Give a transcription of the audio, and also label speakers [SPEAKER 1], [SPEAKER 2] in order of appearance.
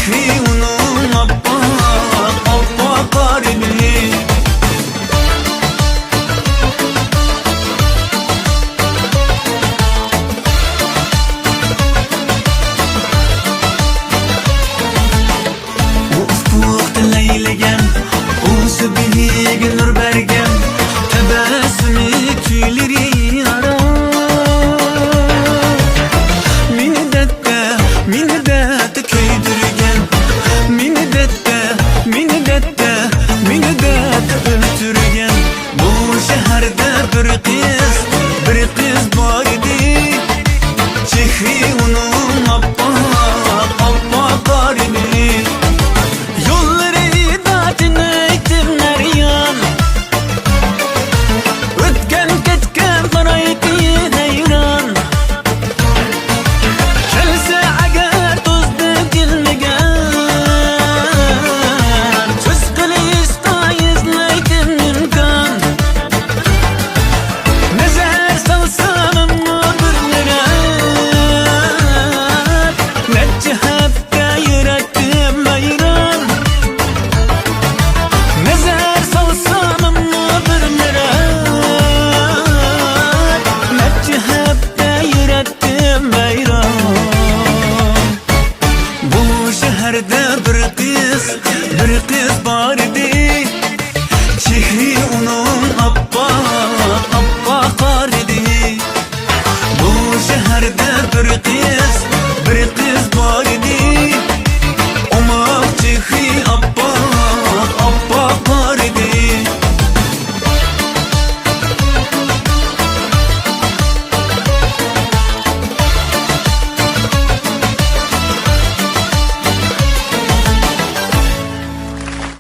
[SPEAKER 1] Çehri onun appak garibini. Ufukta leylegan, o'zi bilig nur bergan, tabassumi kuyleri ara. Minnet köydürgen, minnet öldürgen. Bu şehirde bir kız var idi. Çehri onun appak garibini. Yolları da tinaytimler yan, ötken ketken qaraydi hayran. Kelse agar tozda kelmagan, söz qilishda izlaydim imkon. Nazar salsam birlari, necha hafta yurakdim hayron. Nazar salsam birlari, necha hafta yurakdim hayron. Bu şehirde bir kız var idi. Çehri onun appak garibini. Bu şehirde bir kız var idi. Ama çehri appak garibini.